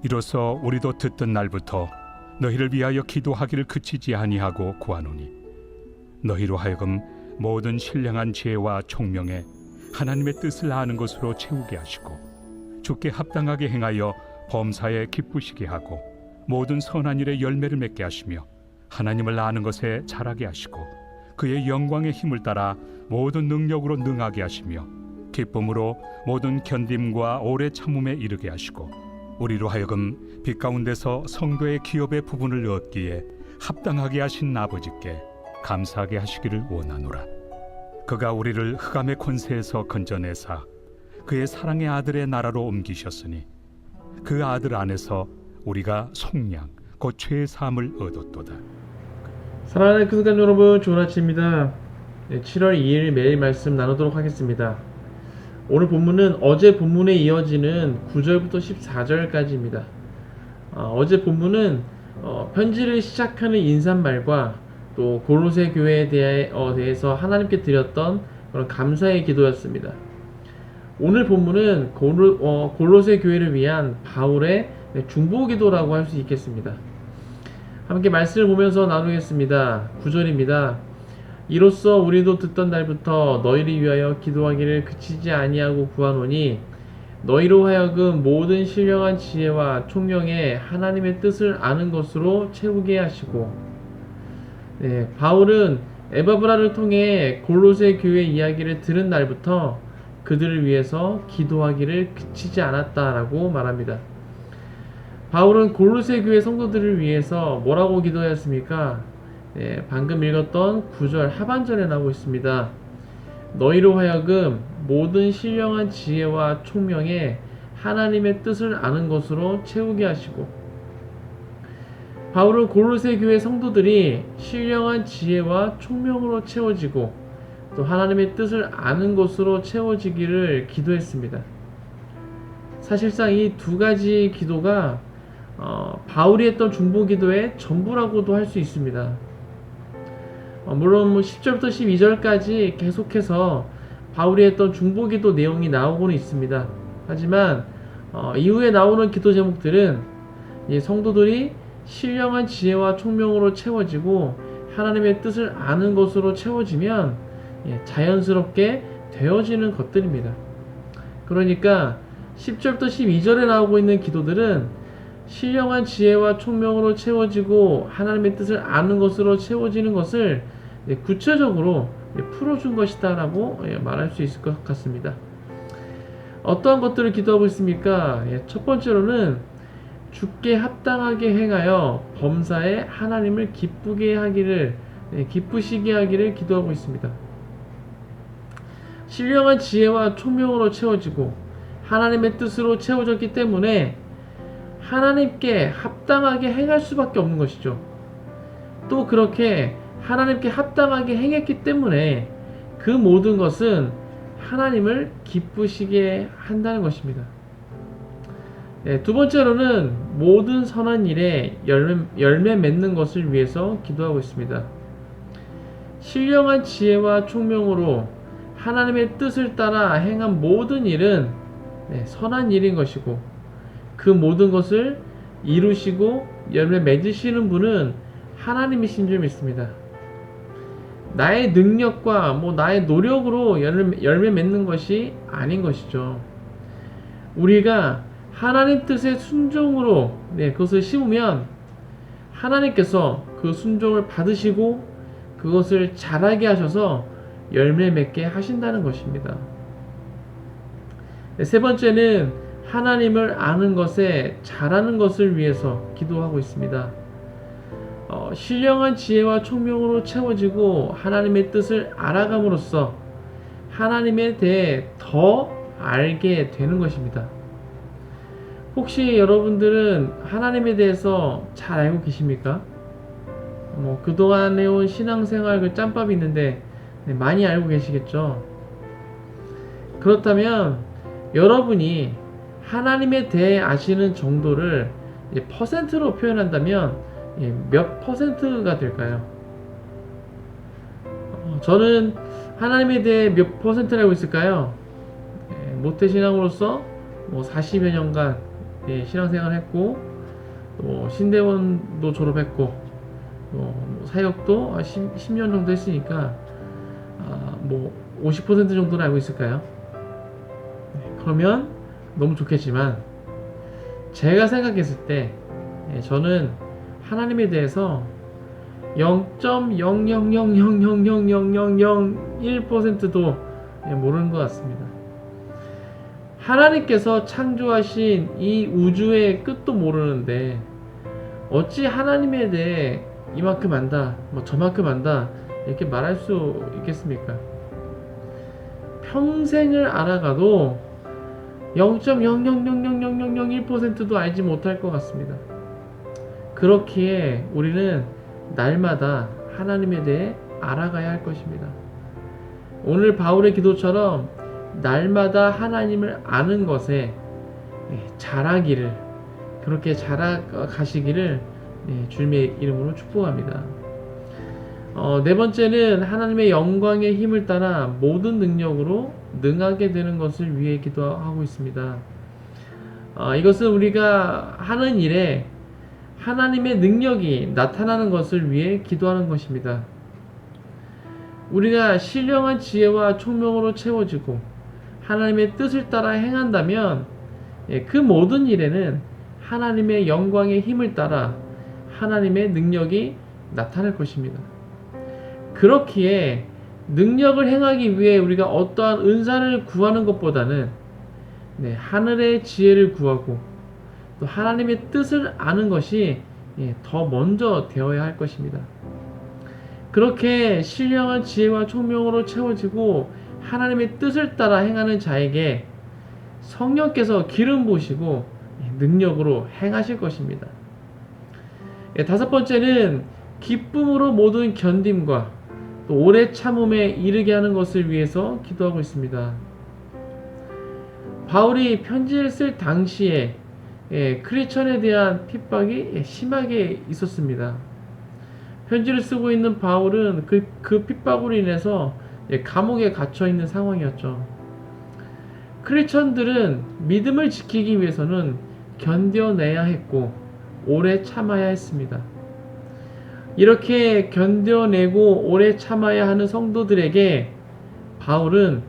이로써 우리도 듣던 날부터 너희를 위하여 기도하기를 그치지 아니하고 구하노니 너희로 하여금 모든 신령한 지혜와 총명에 하나님의 뜻을 아는 것으로 채우게 하시고 주께 합당하게 행하여 범사에 기쁘시게 하고 모든 선한 일에 열매를 맺게 하시며 하나님을 아는 것에 자라게 하시고 그의 영광의 힘을 따라 모든 능력으로 능하게 하시며 기쁨으로 모든 견딤과 오래 참음에 이르게 하시고 우리로 하여금 빛 가운데서 성도의 기업의 부분을 얻기에 합당하게 하신 아버지께 감사하게 하시기를 원하노라. 그가 우리를 흑암의 권세에서 건져내사 그의 사랑의 아들의 나라로 옮기셨으니 그 아들 안에서 우리가 속량 곧 죄의 사함을 얻었도다. 사랑하는 크리스찬 여러분, 좋은 아침입니다. 7월 2일 매일 말씀 나누도록 하겠습니다. 오늘 본문은 어제 본문에 이어지는 9절부터 14절까지입니다. 어제 본문은 편지를 시작하는 인사말과 또 골로새 교회에 대해서 하나님께 드렸던 그런 감사의 기도였습니다. 오늘 본문은 골로새 교회를 위한 바울의 중보 기도라고 할 수 있겠습니다. 함께 말씀을 보면서 나누겠습니다. 9절입니다. 이로써 우리도 듣던 날부터 너희를 위하여 기도하기를 그치지 아니하고 구하노니 너희로 하여금 모든 신령한 지혜와 총명에 하나님의 뜻을 아는 것으로 채우게 하시고. 바울은 에바브라를 통해 골로새 교회 이야기를 들은 날부터 그들을 위해서 기도하기를 그치지 않았다라고 말합니다. 바울은 골로새 교회 성도들을 위해서 뭐라고 기도하였습니까? 방금 읽었던 9절 하반절에 나오고 있습니다. 너희로 하여금 모든 신령한 지혜와 총명에 하나님의 뜻을 아는 것으로 채우게 하시고. 바울은 골로새 교회 성도들이 신령한 지혜와 총명으로 채워지고 또 하나님의 뜻을 아는 것으로 채워지기를 기도했습니다. 사실상 이 두 가지 기도가 바울이 했던 중보 기도의 전부라고도 할 수 있습니다. 물론 10절부터 12절까지 계속해서 바울이 했던 중보 기도 내용이 나오고는 있습니다. 하지만 이후에 나오는 기도 제목들은 이 성도들이 신령한 지혜와 총명으로 채워지고 하나님의 뜻을 아는 것으로 채워지면 자연스럽게 되어지는 것들입니다. 그러니까 10절부터 12절에 나오고 있는 기도들은 신령한 지혜와 총명으로 채워지고 하나님의 뜻을 아는 것으로 채워지는 것을 구체적으로 풀어준 것이다 라고 말할 수 있을 것 같습니다. 어떠한 것들을 기도하고 있습니까? 첫 번째로는 주께 합당하게 행하여 범사에 하나님을 기쁘시게 하기를 기도하고 있습니다. 신령한 지혜와 총명으로 채워지고 하나님의 뜻으로 채워졌기 때문에 하나님께 합당하게 행할 수밖에 없는 것이죠. 또 그렇게 하나님께 합당하게 행했기 때문에 그 모든 것은 하나님을 기쁘시게 한다는 것입니다. 두 번째로는 모든 선한 일에 열매 맺는 것을 위해서 기도하고 있습니다. 신령한 지혜와 총명으로 하나님의 뜻을 따라 행한 모든 일은 선한 일인 것이고 그 모든 것을 이루시고 열매 맺으시는 분은 하나님이신 줄 믿습니다. 나의 능력과 나의 노력으로 열매 맺는 것이 아닌 것이죠. 우리가 하나님 뜻의 순종으로 그것을 심으면 하나님께서 그 순종을 받으시고 그것을 자라게 하셔서 열매 맺게 하신다는 것입니다. 세 번째는 하나님을 아는 것에 자라는 것을 위해서 기도하고 있습니다. 신령한 지혜와 총명으로 채워지고 하나님의 뜻을 알아감으로써 하나님에 대해 더 알게 되는 것입니다. 혹시 여러분들은 하나님에 대해서 잘 알고 계십니까? 그동안 해온 신앙생활 그 짬밥이 있는데 많이 알고 계시겠죠? 그렇다면 여러분이 하나님에 대해 아시는 정도를 퍼센트로 표현한다면 몇 퍼센트가 될까요? 저는 하나님에 대해 몇 퍼센트를 알고 있을까요? 모태신앙으로서 40여 년간 신앙생활 했고, 또 신대원도 졸업했고, 또 사역도 10년 정도 했으니까 뭐 50% 정도는 알고 있을까요? 그러면 너무 좋겠지만, 제가 생각했을 때 저는 하나님에 대해서 0.000000001%도 모르는 것 같습니다. 하나님께서 창조하신 이 우주의 끝도 모르는데 어찌 하나님에 대해 이만큼 안다, 뭐 저만큼 안다 이렇게 말할 수 있겠습니까? 평생을 알아가도 0.0000001%도 알지 못할 것 같습니다. 그렇기에 우리는 날마다 하나님에 대해 알아가야 할 것입니다. 오늘 바울의 기도처럼 날마다 하나님을 아는 것에 자라기를, 그렇게 자라가시기를 주님의 이름으로 축복합니다. 네 번째는 하나님의 영광의 힘을 따라 모든 능력으로 능하게 되는 것을 위해 기도하고 있습니다. 이것은 우리가 하는 일에 하나님의 능력이 나타나는 것을 위해 기도하는 것입니다. 우리가 신령한 지혜와 총명으로 채워지고 하나님의 뜻을 따라 행한다면 그 모든 일에는 하나님의 영광의 힘을 따라 하나님의 능력이 나타날 것입니다. 그렇기에 능력을 행하기 위해 우리가 어떠한 은사를 구하는 것보다는 하늘의 지혜를 구하고 또 하나님의 뜻을 아는 것이 더 먼저 되어야 할 것입니다. 그렇게 신령한 지혜와 총명으로 채워지고 하나님의 뜻을 따라 행하는 자에게 성령께서 기름 부으시고 능력으로 행하실 것입니다. 다섯 번째는 기쁨으로 모든 견딤과 또 오래 참음에 이르게 하는 것을 위해서 기도하고 있습니다. 바울이 편지를 쓸 당시에 크리스천에 대한 핍박이 심하게 있었습니다. 편지를 쓰고 있는 바울은 그 핍박으로 인해서 감옥에 갇혀 있는 상황이었죠. 크리스천들은 믿음을 지키기 위해서는 견뎌내야 했고 오래 참아야 했습니다. 이렇게 견뎌내고 오래 참아야 하는 성도들에게 바울은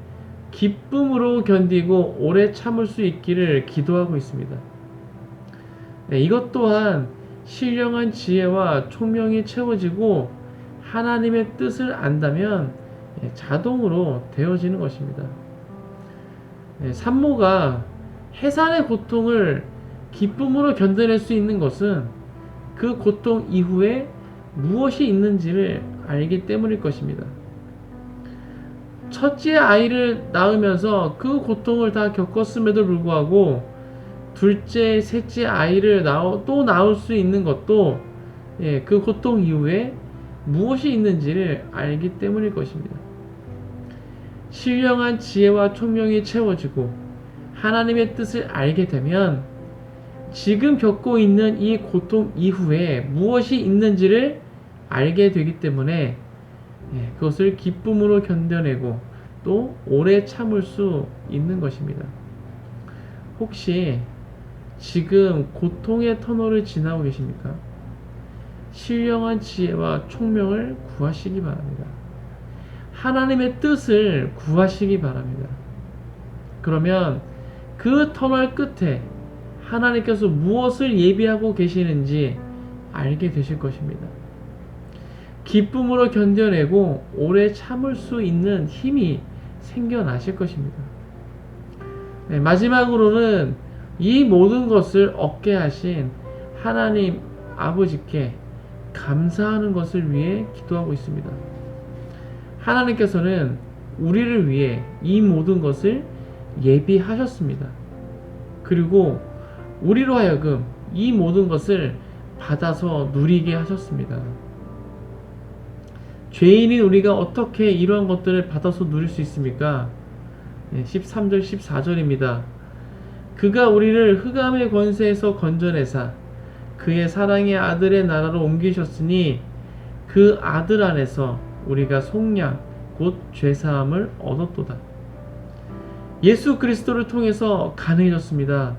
기쁨으로 견디고 오래 참을 수 있기를 기도하고 있습니다. 이것 또한 신령한 지혜와 총명이 채워지고 하나님의 뜻을 안다면 자동으로 되어지는 것입니다. 산모가 해산의 고통을 기쁨으로 견뎌낼 수 있는 것은 그 고통 이후에 무엇이 있는지를 알기 때문일 것입니다. 첫째 아이를 낳으면서 그 고통을 다 겪었음에도 불구하고 둘째, 셋째 아이를 또 낳을 수 있는 것도 그 고통 이후에 무엇이 있는지를 알기 때문일 것입니다. 신령한 지혜와 총명이 채워지고 하나님의 뜻을 알게 되면 지금 겪고 있는 이 고통 이후에 무엇이 있는지를 알게 되기 때문에 그것을 기쁨으로 견뎌내고 또 오래 참을 수 있는 것입니다. 혹시 지금 고통의 터널을 지나고 계십니까? 신령한 지혜와 총명을 구하시기 바랍니다. 하나님의 뜻을 구하시기 바랍니다. 그러면 그 터널 끝에 하나님께서 무엇을 예비하고 계시는지 알게 되실 것입니다. 기쁨으로 견뎌내고 오래 참을 수 있는 힘이 생겨나실 것입니다. 마지막으로는 이 모든 것을 얻게 하신 하나님 아버지께 감사하는 것을 위해 기도하고 있습니다. 하나님께서는 우리를 위해 이 모든 것을 예비하셨습니다. 그리고 우리로 하여금 이 모든 것을 받아서 누리게 하셨습니다. 죄인인 우리가 어떻게 이러한 것들을 받아서 누릴 수 있습니까? 13절 14절입니다. 그가 우리를 흑암의 권세에서 건져내사 그의 사랑의 아들의 나라로 옮기셨으니 그 아들 안에서 우리가 속량 곧 죄사함을 얻었도다. 예수 그리스도를 통해서 가능해졌습니다.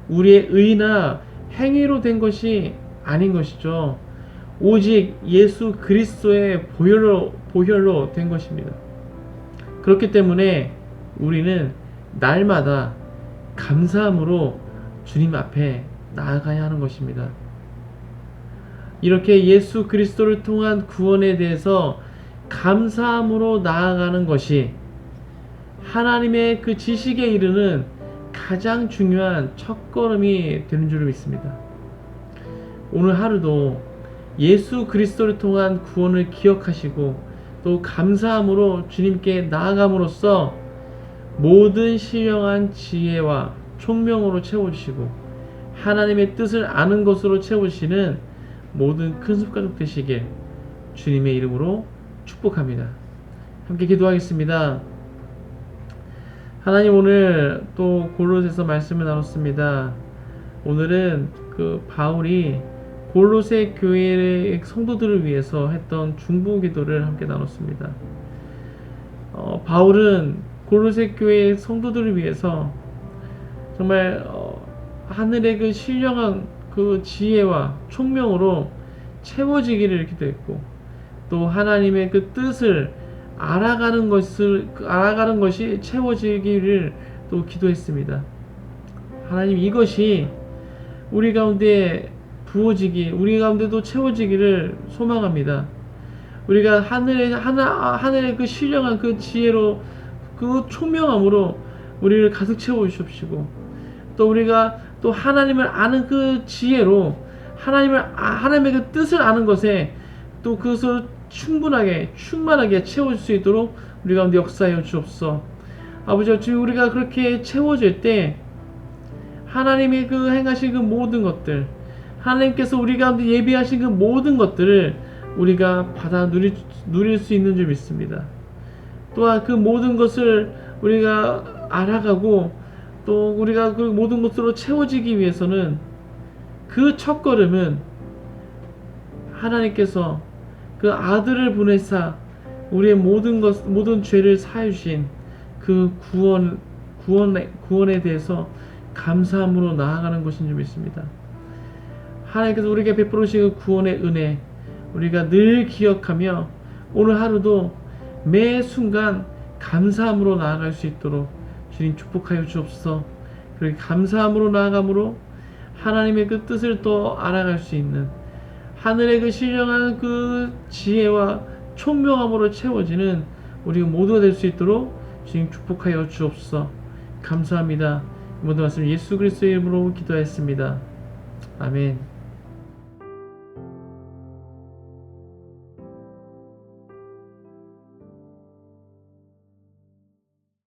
우리의 의나 행위로 된 것이 아닌 것이죠. 오직 예수 그리스도의 보혈로 된 것입니다. 그렇기 때문에 우리는 날마다 감사함으로 주님 앞에 나아가야 하는 것입니다. 이렇게 예수 그리스도를 통한 구원에 대해서 감사함으로 나아가는 것이 하나님의 그 지식에 이르는 가장 중요한 첫걸음이 되는 줄 믿습니다. 오늘 하루도 예수 그리스도를 통한 구원을 기억하시고 또 감사함으로 주님께 나아감으로써 모든 신령한 지혜와 총명으로 채워주시고 하나님의 뜻을 아는 것으로 채우시는 모든 큰 숲가족 되시길 주님의 이름으로 축복합니다. 함께 기도하겠습니다. 하나님, 오늘 또 골로새서 말씀을 나눴습니다. 오늘은 그 바울이 골로새 교회의 성도들을 위해서 했던 중보 기도를 함께 나눴습니다. 바울은 골로새 교회의 성도들을 위해서 정말 하늘의 그 신령한 그 지혜와 총명으로 채워지기를 기도했고, 또 하나님의 그 뜻을 알아가는 것이 채워지기를 또 기도했습니다. 하나님, 이것이 우리 가운데 부어지기, 우리 가운데도 채워지기를 소망합니다. 우리가 하늘의 그 신령한 그 지혜로, 그 총명함으로 우리를 가득 채워 주십시고, 또 우리가 또 하나님을 아는 그 지혜로 하나님의 그 뜻을 아는 것에 또 그것을 충만하게 채워줄 수 있도록 우리 가운데 역사하여 주옵소서. 아버지, 주님, 우리가 그렇게 채워질 때 하나님이 그 행하신 그 모든 것들, 하나님께서 우리 가운데 예비하신 그 모든 것들을 우리가 받아 누릴 수 있는 줄 믿습니다. 또한 그 모든 것을 우리가 알아가고 또 우리가 그 모든 것으로 채워지기 위해서는 그 첫걸음은 하나님께서 그 아들을 보내사 우리의 모든 죄를 사해 주신 그 구원에 대해서 감사함으로 나아가는 것인 줄 믿습니다. 하나님께서 우리에게 베풀어 주신 그 구원의 은혜, 우리가 늘 기억하며 오늘 하루도 매 순간 감사함으로 나아갈 수 있도록 주님 축복하여 주옵소서. 그렇게 감사함으로 나아감으로 하나님의 그 뜻을 또 알아갈 수 있는, 하늘의 그 신령한 그 지혜와 총명함으로 채워지는 우리 모두가 될 수 있도록 주님 축복하여 주옵소서. 감사합니다. 모든 말씀 예수 그리스도의 이름으로 기도했습니다. 아멘.